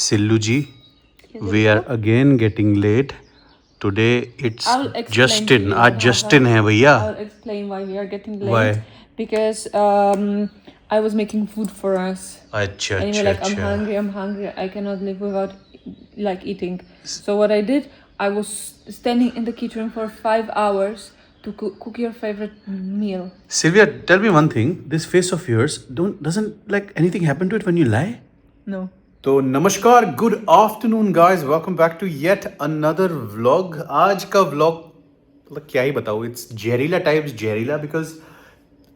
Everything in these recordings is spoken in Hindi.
Sillu ji, we are again getting late. Today it's Justin. आज Justin है भैया. I'll explain why we are getting late. Why? Because I was making food for us. अच्छा And you अच्छा were like, अच्छा. I'm hungry. I cannot live without like eating. So what I did, I was standing in the kitchen for 5 hours to cook your favorite meal. Sylvia, tell me one thing. This face of yours doesn't like anything happen to it when you lie? No. तो नमस्कार, good afternoon guys, welcome back to yet another vlog. आज का व्लॉग मतलब क्या ही बताऊँ, इट्स जेरिला टाइप्स जेरिला बिकॉज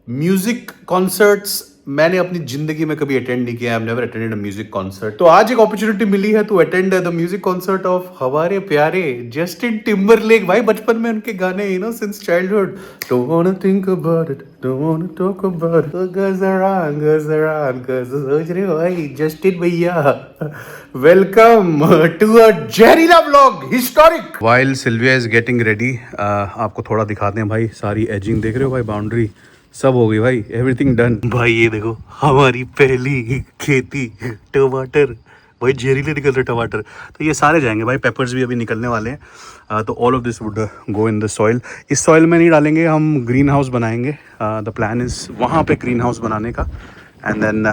म्यूजिक कॉन्सर्ट्स मैंने अपनी जिंदगी में कभी अटेंड नहीं किया. I have never attended a music concert. तो आज एक अपॉर्चुनिटी मिली है to attend the music concert of हमारे प्यारे जस्टिन टिम्बरलेक. भाई बचपन में उनके गाने, you know, since childhood. Don't wanna think about it, don't wanna talk about it, goes around सोच रहे हो भाई जस्टिन भैया. वेलकम टू अ जेरिला vlog historic. While Sylvia is getting ready, आपको थोड़ा दिखाते हैं भाई. सारी एजिंग देख रहे हो भाई, बाउंड्री सब हो गई भाई, एवरीथिंग डन भाई. ये देखो हमारी पहली खेती टमाटर, भाई जहरीले निकल रहे टमाटर. तो ये सारे जाएंगे भाई, पेपर्स भी अभी निकलने वाले हैं. तो all of this would go in the soil. इस सॉइल में नहीं डालेंगे, हम ग्रीन हाउस बनाएंगे. द प्लान इज वहाँ पे ग्रीन हाउस बनाने का. एंड देन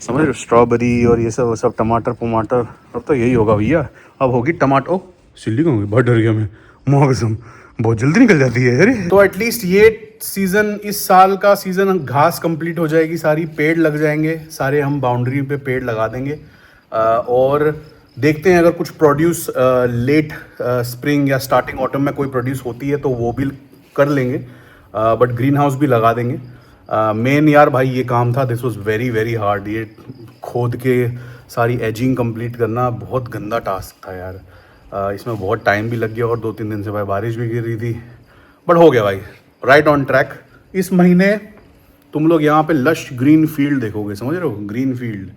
समझ रहे हो, स्ट्रॉबेरी और ये सब टमाटर टमाटर, अब तो यही होगा भैया. अब होगी टमाटर. ओ सिल्ली कहाँ गई, बहुत डर गया मैं. मौसम बहुत जल्दी निकल जाती है अरे. तो एटलीस्ट ये सीज़न, इस साल का सीज़न घास कंप्लीट हो जाएगी सारी, पेड़ लग जाएंगे सारे, हम बाउंड्री पे पेड़ लगा देंगे. और देखते हैं अगर कुछ प्रोड्यूस लेट स्प्रिंग या स्टार्टिंग ऑटम में कोई प्रोड्यूस होती है तो वो भी कर लेंगे. बट ग्रीन हाउस भी लगा देंगे. मेन यार भाई ये काम था, this was very very hard. ये खोद के सारी एजिंग कंप्लीट करना बहुत गंदा टास्क था यार. इसमें बहुत टाइम भी लग गया और 2-3 दिन से भाई बारिश भी गिर रही थी. बट हो गया भाई, राइट ऑन ट्रैक. इस महीने तुम लोग यहाँ पे लश ग्रीन फील्ड देखोगे, समझ रहे हो, ग्रीन फील्ड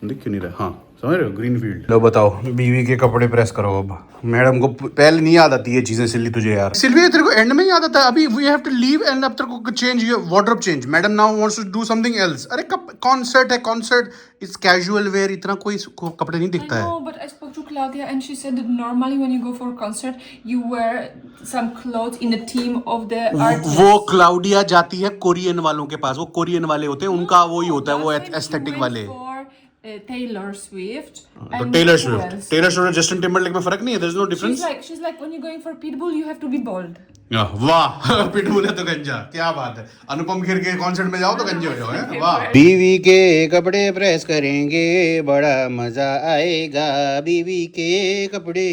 दिख क्यों नहीं रहा. हाँ समझ रहे हो, ग्रीन फील्ड. लो बताओ, बीवी के कपड़े प्रेस करो. अब मैडम को पहले नहीं याद आती है चीजें. सिल्ली तुझे यार, सिल्वी तेरे को एंड में याद आता है. अभी we have to leave and अब तेरे को change your wardrobe change. Madam now wants to do something else. अरे कब कॉन्सर्ट है, कॉन्सर्ट इट्स कैजुअल वेयर, इतना कोई कपड़े नहीं दिखता है. I know, but I spoke to Claudia and she said that normally when you go for a concert you wear some clothes in the theme of the artist. वो क्लाउडिया जाती है कोरियन वालों के पास. वो कोरियन वाले होते हैं, उनका वो ही होता है, वो एस्थेटिक वाले. Taylor Swift. तो टेलर स्विफ्ट जस्टिन टिम्बरलेक में फर्क नहीं है. There is no difference. She's like when you're going for Pitbull you have to be bold. वाह पिटबुल है तो गंजा, क्या बात है. अनुपम खेर के कॉन्सर्ट में जाओ तो गंजे हो जाओ. है वाह. बीवी के कपड़े प्रेस करेंगे, बड़ा मजा आएगा. बीवी के कपड़े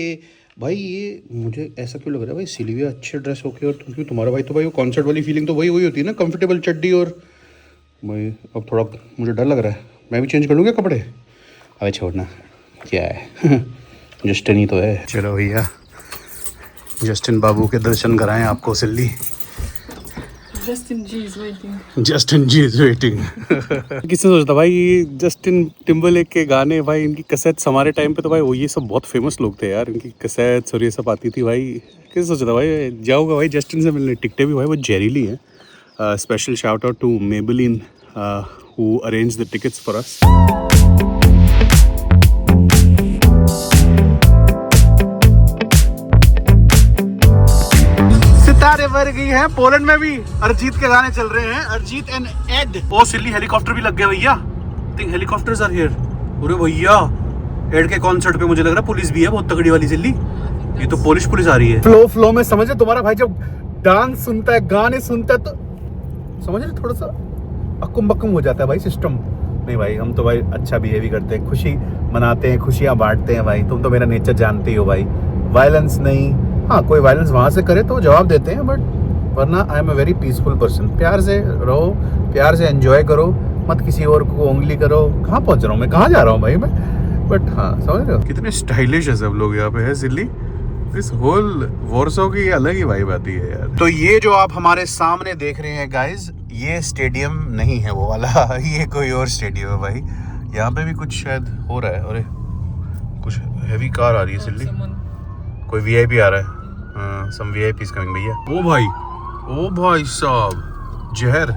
भाई. ये मुझे ऐसा क्यों लग रहा है भाई, सिल्विया अच्छे ड्रेस होके और क्योंकि तुम्हारा भाई तो भाई वो कॉन्सर्ट वाली फीलिंग तो वही होती है ना, कंफर्टेबल चड्डी. और भाई अब थोड़ा मुझे डर लग रहा है, मैं भी चेंज कर लूँगा कपड़े. अबे छोड़ना, क्या है जस्टिन ही तो है. चलो भैया जस्टिन बाबू के दर्शन कराएं आपको. Silly Justin G is waiting. Justin G is waiting. किसने सोचता भाई जस्टिन टिम्बरलेक के गाने, भाई इनकी कैसेट्स हमारे टाइम पे तो भाई वो ये सब बहुत फेमस लोग थे यार. इनकी कैसेट्स और ये सब आती थी भाई. किसने सोचता भाई जाऊँगा भाई जस्टिन से मिलने. टिकटें भी भाई वो जेरिली हैं. Special shout out to Maybelline who arranged the tickets for us. सितारे भर गई हैं. पोलैंड में भी अरिजीत के गाने चल रहे हैं, Arijit and Ed. Oh silly helicopter भी लग गया भैया. I think helicopters are here. अरे भैया एड के कॉन्सर्ट पे मुझे लग रहा है पुलिस भी है, बहुत तगड़ी वाली. सिल्ली ये तो पुलिस आ रही है. फ्लो में समझे, तुम्हारा भाई जब डांस सुनता है, गाने सुनता है तो समझ रहे, थोड़ा सा अक्कुम बक्कुम हो जाता है भाई सिस्टम. नहीं भाई हम तो भाई अच्छा बिहेव ही करते हैं, खुशी मनाते हैं, खुशियाँ बांटते हैं भाई. तुम तो मेरा नेचर जानते ही हो भाई, वायलेंस नहीं. हाँ कोई वायलेंस वहाँ से करे तो जवाब देते हैं, बट वरना I am a very peaceful person. प्यार से रहो, प्यार से एंजॉय करो, मत किसी और को उंगली करो. कहाँ पहुँच रहा हूँ मैं, कहाँ जा रहा हूँ भाई मैं. बट हाँ समझ रहे हो कितने स्टाइलिश है सब लोग यहाँ पे है. सिल्ली इस होल वॉर्सो की अलग ही वाइब आती है यार. तो ये जो आप हमारे सामने देख रहे हैं गाइज, ये स्टेडियम नहीं है वो वाला. ये कोई और स्टेडियम है भाई. यहाँ पे भी कुछ शायद हो रहा है. अरे कुछ हैवी कार आ रही है. सिल्ली कोई वीआईपी आ रहा है. सम वीआईपीज कमिंग भैया. ओ भाई साहब जहर.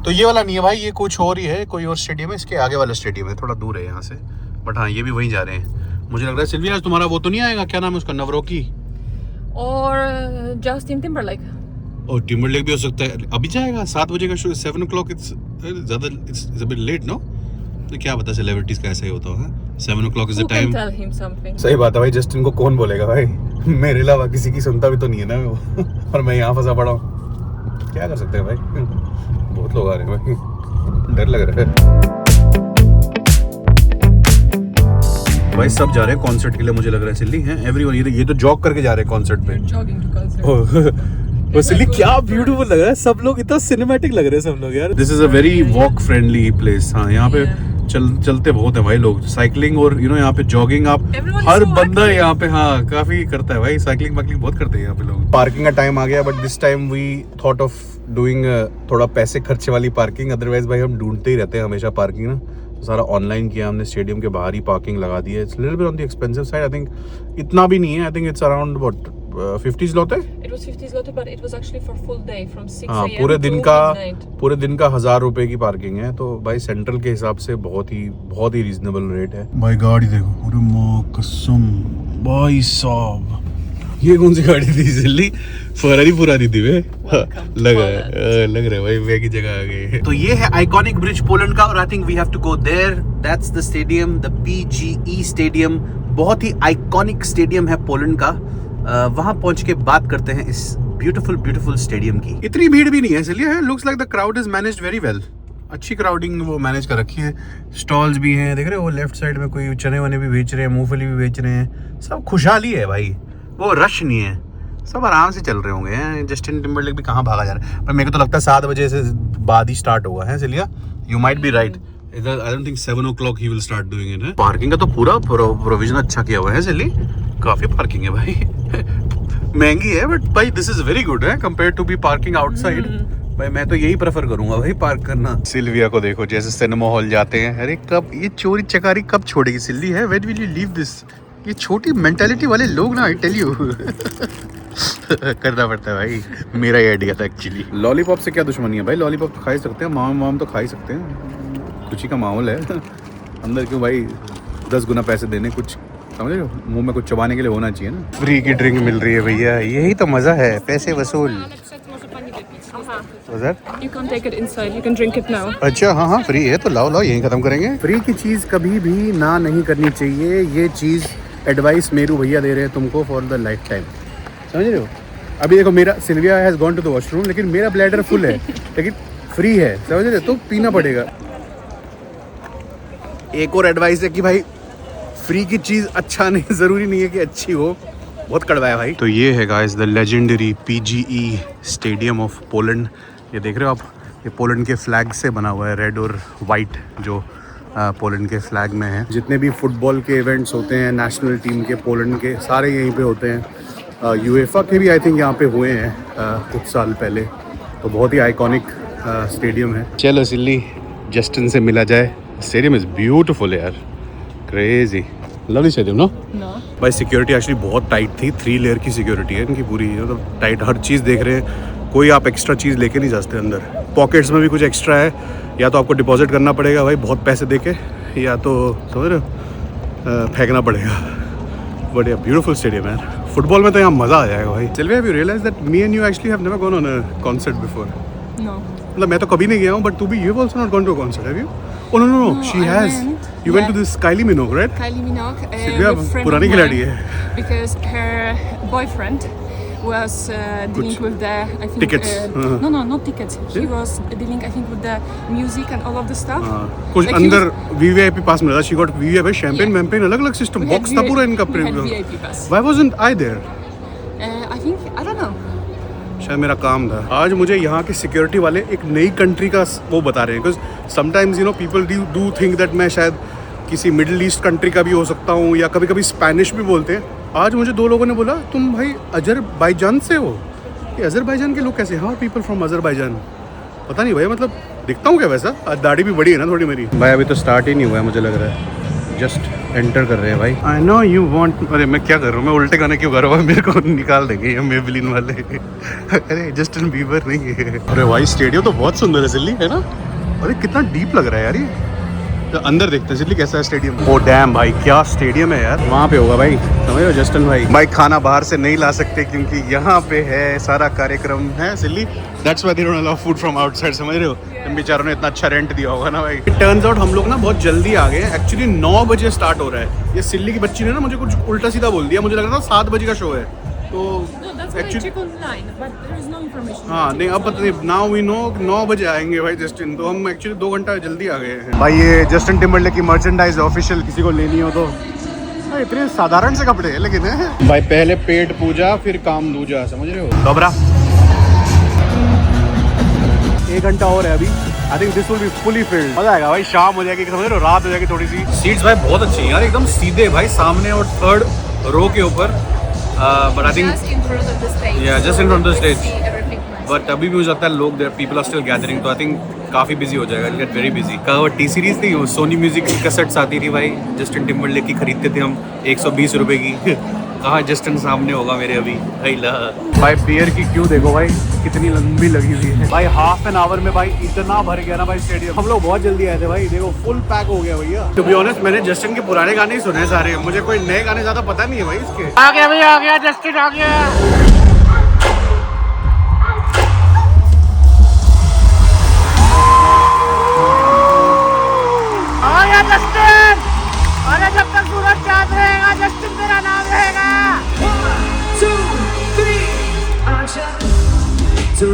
तो ये वाला नहीं है भाई, ये कुछ और ही है, कोई और स्टेडियम है. इसके आगे वाला स्टेडियम है, थोड़ा दूर है यहाँ से. बट हाँ ये भी वहीं जा रहे हैं. मुझे लग रहा है सिल्वी आज तुम्हारा वो तो नहीं आएगा, क्या नाम है उसका, नवरोकी Or Justin Timberlake. और टिम्बरलेक भी हो सकता है। अभी जाएगा 7 बजे का शो, 7 o'clock इट्स ज़्यादा, it's a bit late no. तो क्या पता सेलिब्रिटीज का ऐसा ही होता है, 7 o'clock is the Who time. can tell him something? सही बात है भाई, जस्टिन को कौन बोलेगा भाई, मेरे अलावा किसी की सुनता भी तो नहीं है ना वो और मैं यहाँ फंसा पड़ा हूँ, क्या कर सकते हैं भाई। बहुत लोग आ रहे हैं भाई, डर लग रहा है भाई। सब जा रहे हैं कॉन्सर्ट के लिए, मुझे लग रहा है सिल्ली हैं एवरीवन। ये तो जॉग करके जा रहे हैं कॉन्सर्ट पे। Jogging to concert. वो सिल्ली क्या ब्यूटीफुल लग रहा है, सब लोग इतना सिनेमैटिक लग रहे हैं सब लोग यार। This is a very walk friendly place. हाँ, यहाँ पे चलते बहुत है भाई लोग, साइकिलिंग और यहाँ पे जॉगिंग। आप हर बंदा यहाँ पे हाँ काफी करता है भाई, साइकिलिंग वाइकलिंग बहुत करते हैं यहाँ पे लोग। पार्किंग का टाइम आ गया, but this time we thought of doing थोड़ा पैसे खर्चे वाली पार्किंग। अदरवाइज भाई हम ढूंढते ही रहते हैं हमेशा पार्किंग ना, सारा ऑनलाइन किया हमने, स्टेडियम के बाहर ही पार्किंग लगा दी है। It's little bit on the expensive side, I think इतना भी नहीं है, I think it's around what 50 zloty। It was 50 zloty, but it was actually for full day from 6 हाँ, a.m. पूरे to दिन midnight. का 1000 रुपए की पार्किंग है, तो भाई सेंट्रल के हिसाब से बहुत ही रीजनेबल रेट है भाई। गाड़ी देखो, अरे मां कसम भाई साहब, ये कौन सी गाड़ी थी सिल्ली, फरारी पुरानी थी वे। लग रहा है भाई वे की जगह आ गए। तो ये है आइकॉनिक ब्रिज पोलैंड का, और I think we have to go there. That's the stadium, the PGE stadium. बहुत ही आइकॉनिक स्टेडियम है पोलैंड का। वहां पहुंच के बात करते हैं इस ब्यूटीफुल स्टेडियम की। इतनी भीड़ भी नहीं है इसलिए, looks like the crowd is managed very well. अच्छी क्राउडिंग वो मैनेज कर रखी है। स्टॉल्स भी हैं, देख रहे हो वो लेफ्ट साइड में कोई चने वने भी बेच रहे हैं, मूंगफली भी बेच रहे हैं। सब खुशहाली है भाई, वो रश नहीं है, सब आराम से चल रहे होंगे। जस्टिन टिम्बरलेक भी कहाँ भागा जा रहा है, पर मेरे को तो लगता है 7 बजे से बाद ही स्टार्ट होगा है cilia. You might be right, I don't think 7 o'clock he will start doing it. Parking का तो पूरा प्रोविजन अच्छा किया हुआ है सिली, काफी पार्किंग है भाई। महंगी है बट भाई दिस इज वेरी गुड है compare to be parking outside. भाई मैं तो यही प्रेफर करूंगा भाई पार्क करना। सिल्विया को देखो जैसे सिनेमा हॉल जाते हैं, अरे कब ये चोरी चकारी कब छोड़ेगी सिल्ली है, when will you leave this. ये छोटी मेंटालिटी वाले लोग ना, आई टेल यू करना पड़ता है भाई, मेरा ही आइडिया था एक्चुअली। लॉलीपॉप से क्या दुश्मनी है भाई, लॉलीपॉप तो खा ही सकते हैं, माम तो खा ही सकते हैं, खुशी का माहौल है अंदर, क्यों भाई 10 गुना पैसे देने, कुछ समझ रहे हो, मुंह में कुछ चबाने के लिए होना चाहिए ना। फ्री की ड्रिंक मिल रही है भैया, यही तो मजा है, पैसे वसूल। You can't take it inside, you can drink it now. अच्छा हाँ फ्री है तो लाओ यही खत्म करेंगे। फ्री की चीज कभी भी ना नहीं करनी चाहिए, ये चीज एडवाइस मेरू भैया दे रहे हैं तुमको फॉर द लाइफ टाइम, समझ रहे हो। अभी देखो मेरा Sylvia has gone to the washroom, लेकिन मेरा ब्लैडर फुल है, लेकिन फ्री है, समझ रहे हो, तो पीना पड़ेगा। एक और एडवाइस है कि भाई फ्री की चीज़ अच्छा नहीं, ज़रूरी नहीं है कि अच्छी हो, बहुत कड़वा है भाई। तो ये है guys the legendary PGE stadium of Poland. ये देख रहे हो आप, ये पोलैंड के फ्लैग से बना हुआ है, रेड और वाइट जो पोलैंड के फ्लैग में है। जितने भी फुटबॉल के इवेंट्स होते हैं नेशनल टीम के पोलैंड के, सारे यहीं पे होते हैं। UEFA के भी आई थिंक यहाँ पे हुए हैं कुछ साल पहले, तो बहुत ही आइकॉनिक स्टेडियम है। चलो सिल्ली जस्टिन से मिला जाए, स्टेडियम इज़ ब्यूटीफुल यार, क्रेजी लवली स्टेडियम नो। भाई सिक्योरिटी एक्चुअली बहुत टाइट थी, 3 लेयर की सिक्योरिटी है इनकी पूरी, मतलब टाइट, हर चीज़ देख रहे हैं, कोई आप एक्स्ट्रा चीज़ लेके नहीं जा सकते अंदर। पॉकेट्स में भी कुछ एक्स्ट्रा है, या तो आपको डिपॉजिट करना पड़ेगा भाई बहुत पैसे दे के, या तो समझ रहे हो फेंकना पड़ेगा। बट ब्यूटीफुल स्टेडियम है, फुटबॉल में तो यहाँ मज़ा आ जाएगा भाई। Sylvia, have you realize that me and you actually have never gone on a concert before? No. मतलब मैं तो कभी नहीं गया हूँ, बट तू भी, you have also not gone to a concert, have you? Oh no, she I has. went. You went to this Kylie Minogue, right? Kylie Minogue, Silvia with friend पुरानी of खिलाड़ी mine, है। because her boyfriend was dealing with the, I think, Tickets. no, not tickets. He was dealing, I think, with the music and all of the stuff. कुछ Like अंदर VIP पास मिला था, she got VIP, champagne, Yeah. वैम्पेन, अलग-अलग सिस्टम, We had बॉक्स था पूरा इनका we had premium. VIP pass. Why wasn't I there? I think, I don't know. शायद मेरा काम था। आज मुझे यहाँ के सिक्योरिटी वाले एक नई कंट्री का वो बता रहे हैं, because sometimes you know people do think that मैं शायद किसी मिडिल ईस्ट कंट्री का भी हो सकता हूँ, या कभी कभी स्पेनिश भी बोलते हैं। आज मुझे 2 लोगों ने बोला तुम भाई अजरबैजान से हो। ये अजरबैजान के लोग कैसे, हाउ पीपल फ्रॉम अजरबैजान, पता नहीं भाई, मतलब दिखता हूँ क्या वैसा, आज दाढ़ी भी बड़ी है ना थोड़ी मेरी। भाई अभी तो स्टार्ट ही नहीं हुआ है, मुझे लग रहा है जस्ट एंटर कर रहे हैं भाई। आई नो यू वांट, अरे मैं क्या कर रहा हूँ, मैं उल्टे गाने क्यों कर रहा हूँ, मेरे को निकाल देंगे ये मेबलिन वाले। अरे जस्टिन बीबर नहीं है। अरे भाई स्टेडियम तो बहुत सुंदर है सिल्ली, है ना? अरे कितना डीप लग रहा है यार ये, तो अंदर देखते हैं सिल्ली कैसा है स्टेडियम। ओ डैम भाई, क्या स्टेडियम है यार। वहाँ पे होगा भाई, समझ रहे हो जस्टिन भाई। भाई खाना बाहर से नहीं ला सकते क्योंकि यहाँ पे है सारा कार्यक्रम है silly. That's why they don't allow food from outside, समझ रहे हो। इन बेचारों ने इतना अच्छा रेंट दिया होगा ना भाई। टर्न्स आउट हम लोग ना बहुत जल्दी आ गए। एक्चुअली 9 बजे स्टार्ट हो रहा है। ये सिल्ली की बच्ची ने ना मुझे कुछ उल्टा सीधा बोल दिया, मुझे लग रहा था 7 बजे का शो है। तो एक्चुअली हाँ नहीं, अब पता नहीं, नाउ वी नो 9 बजे आएंगे भाई जस्टिन। तो हम एक्चुअली 2 घंटा जल्दी आ गए हैं भाई। ये जस्टिन टिम्बरलेक की मर्चेंडाइज ऑफिशियल किसी को लेनी हो तो भाई, इतने साधारण से कपड़े हैं लेकिन है भाई। पहले पेट पूजा फिर काम दूजा, समझ रहे हो। घबरा 1 घंटा और है अभी। I think this will be fully filled. मजा आएगा भाई, शाम हो जाएगी, समझ रहे हो, रात हो जाएगी थोड़ी सी। सीट्स भाई बहुत अच्छी हैं यार, एकदम सीधे भाई, सामने और 3rd रो के ऊपर। But I think Just in front of the stage. Yeah, just in front of the stage. You can see everything nice. But अभी भी मुझे लगता है लोग there people are still gathering, तो आई थिंक काफ़ी बिजी हो जाएगा। Get very busy. कहा वो टी सीरीज थी, सोनी म्यूजिक की कैसेट्स आती थी भाई, जस्टिन टिम्बरलेक की खरीदते थे हम 120 रुपए की। कहाँ जस्टिन सामने होगा मेरे अभी भाई। बियर की क्यों देखो भाई, कितनी लंबी लगी हुई है भाई। हाफ एन आवर में भाई इतना भर गया ना भाई स्टेडियम। हम लोग बहुत जल्दी आए थे भाई, देखो फुल पैक हो गया भैया। टू बी ऑनेस्ट मैंने जस्टिन के पुराने गाने ही सुने सारे, मुझे कोई नए गाने ज्यादा पता नहीं है भाई इसके। आ गया भैया, आ गया जस्टिन, आ गया। जस्टिन, अरे जब तक सूरज चांद रहेगा जस्टिन तेरा नाम रहेगा। 1, 2, 3, आजा तू।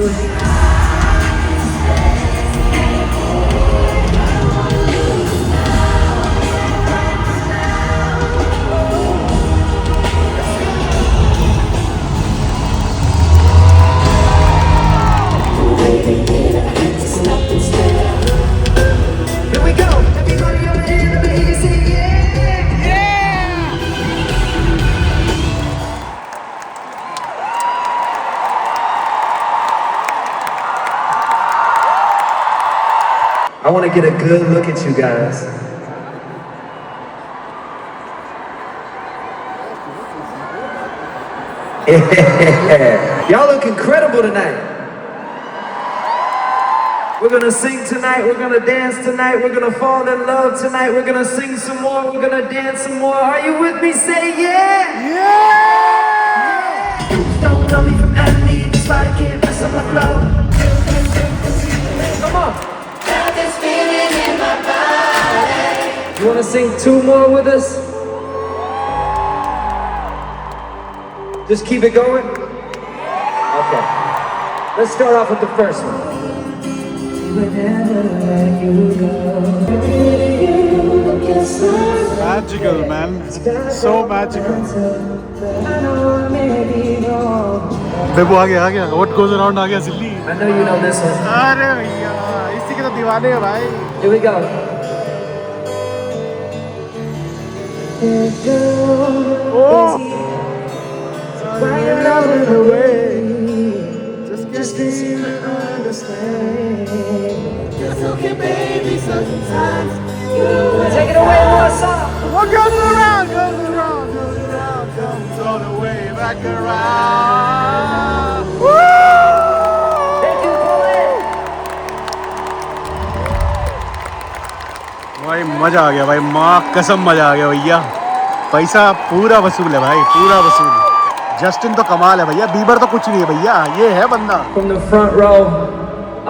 I want to get a good look at you guys. Yeah. Y'all look incredible tonight. We're going to sing tonight, we're going to dance tonight, we're going to fall in love tonight, we're going to sing some more, we're going to dance some more. Are you with me? Say yeah! Yeah! Don't know me from Annie, that's why I can't mess up my flow. Come on! You want to sing 2 more with us? Just keep it going? Okay. Let's start off with the first one. Magical man, so magical. बेबू आ गया। What goes around आ गया सिल्ली। I know you know this one. अरे भैया इसी के तो दीवाने हैं भाई। Here we go. Oh, running away. Just can't seem to understand. It's okay, baby, sometimes you Take it away, Warsaw. What goes around, comes all the way back around. Woo! Thank you, Pauline. भाई मजा आ गया भाई, माँ कसम मजा आ गया भैया। पैसा पूरा वसूल है भाई, पूरा वसूल। जस्टिन तो कमाल है भैया, बीबर तो कुछ नहीं है भैया, ये है बंदा। From the front row,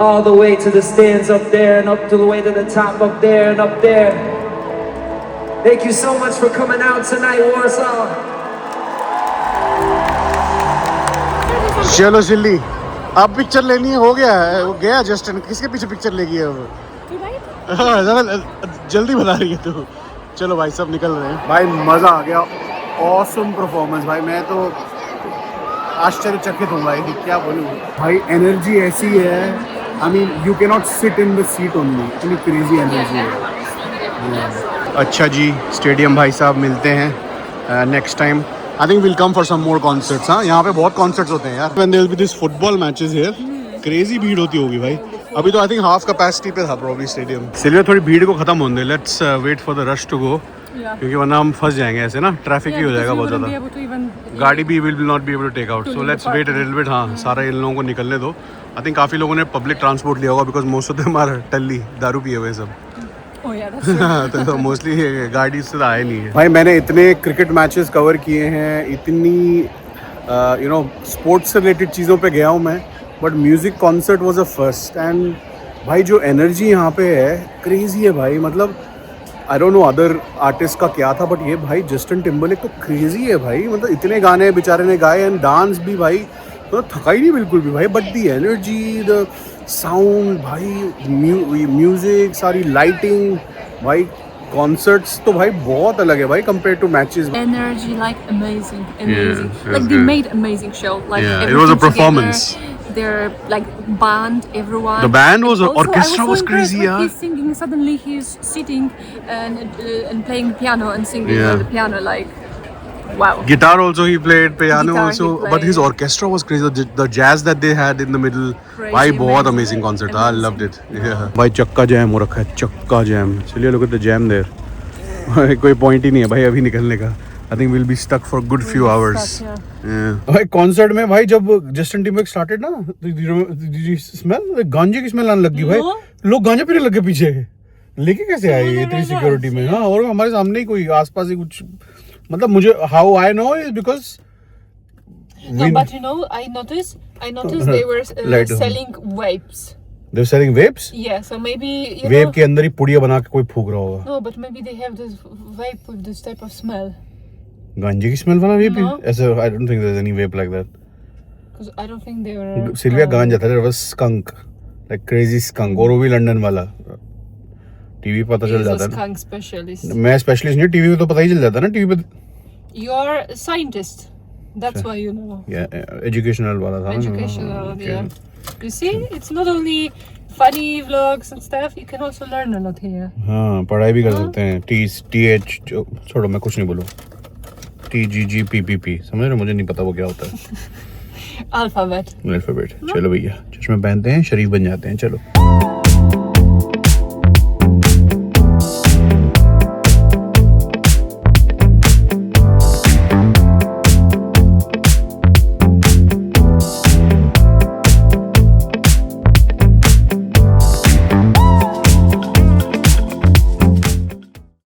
all the way to the stands up there, and up to the way to the top up there, and up there. Thank you so much for coming out tonight, Warsaw. चलो सिल्ली, अब पिक्चर लेनी है, हो गया है, वो गया जस्टिन। किसके पीछे पिक्चर लेगी अब? हाँ, ज़रा जल्दी बता रही है तू। चलो भाई सब निकल रहे हैं भाई, मज़ा आ गया। ऑसम परफॉर्मेंस भाई, मैं तो आश्चर्यचकित हूँ भाई, क्या बोलूँ भाई। एनर्जी ऐसी है, I mean you can not sit in the seat only, इतनी क्रेजी एनर्जी है। अच्छा जी स्टेडियम भाई साहब, मिलते हैं next time. I think will come for some more concerts. हाँ, यहाँ पे बहुत कॉन्सर्ट्स होते हैं यार। When there will be this football matches here, crazy भीड़ होती होगी भाई। अभी तो आई थिंक हाफ कैपेसिटी पे था प्रोबब्ली स्टेडियम। सिल्विया थोड़ी भीड़ को खत्म होने दे, let's wait for the rush to go, क्योंकि वरना हम फंस जाएंगे ऐसे ना, ट्रैफिक ही हो जाएगा बहुत ज़्यादा। गाड़ी भी will not be able to take out, so let's wait a little bit. हाँ, सारे इन लोगों को निकलने दो। आई थिंक काफ़ी लोगों ने पब्लिक ट्रांसपोर्ट लिया होगा, because most of them are टल्ली, दारू पिए हुए सब। Oh yeah, that's true. तो मोस्टली गाड़ी से आए नहीं है। भाई मैंने इतने क्रिकेट मैचेस कवर किए हैं, इतनी यू नो स्पोर्ट्स से रिलेटेड चीज़ों पे गया हूँ मैं, but music concert was a first. And भाई जो एनर्जी यहाँ पे है क्रेजी है भाई। मतलब I don't know other artist का क्या था, बट ये भाई जस्टिन टिम्बरलेक तो क्रेजी है भाई। मतलब इतने गाने बेचारे ने गाए एंड डांस भी भाई, तो थका ही नहीं बिल्कुल भी भाई। But the energy, the sound भाई, म्यूजिक, सारी लाइटिंग भाई, कॉन्सर्ट्स तो भाई बहुत अलग है भाई compare two matches. Energy, like amazing. Yeah, Like they good. made amazing show. Like Yeah, it everything was a together. performance. Their like band, everyone. The band was, Also, orchestra I was so crazy, impressed yeah. when he's singing. Suddenly he's sitting and playing piano and singing Yeah. on the piano. Like, wow. Guitar also he played, piano Guitar also, he but his played. orchestra was crazy. The jazz that they had in the middle, Crazy, भाई बहुत amazing. amazing concert था. I loved it. Yeah. भाई चक्का जैम हो रखा है, चक्का जैम। चलिए लोग द जैम देयर। कोई पॉइंट ही नहीं है भाई अभी निकलने का। I think will be stuck for good few hours. भाई कॉन्सर्ट में भाई जब जस्टिन टिम्बरलेक स्टार्टेड ना, स्मेल गांजे की स्मेल आने लगी भाई। लोग गांजा पीने लगे पीछे। लेके कैसे आए ये इतनी सिक्योरिटी में? हाँ, और हमारे सामने ही कोई आसपास ही कुछ, मतलब मुझे how I know is because No, but you know, I noticed they were Light on. selling vapes. They are selling vapes. Yeah, so maybe you vape know. के अंदर ही पुड़िया बना के कोई फूक रहा होगा। No, but maybe they have this vape with this type of smell. गांजे की स्मेल वाला वेप? No. ऐसे I don't think there is any vape like that. Because I don't think they were. Sylvia गांजा था, there was skunk, like crazy skunk. और वो भी लंदन वाला। टीवी पता चल He's a जाता है ना। skunk specialist. मैं स्पेशलिस्ट नहीं, टीवी पे तो पता ही चल जाता है ना, टीवी पे। You're a scientist. That's why you know. Educational वाला था ना। Educational, Okay. yeah. You see, it's not only funny vlogs and stuff. You can also learn a lot here. हाँ, पढ़ाई भी कर सकते हैं। TH छोड़ो, मैं कुछ नहीं बोलूँ। TGGPPP समझ रहे? मुझे नहीं पता वो क्या होता है। Alphabet. अल्फाबेट। चलो भैया, चश्मे पहनते हैं, शरीफ बन जाते हैं। चलो।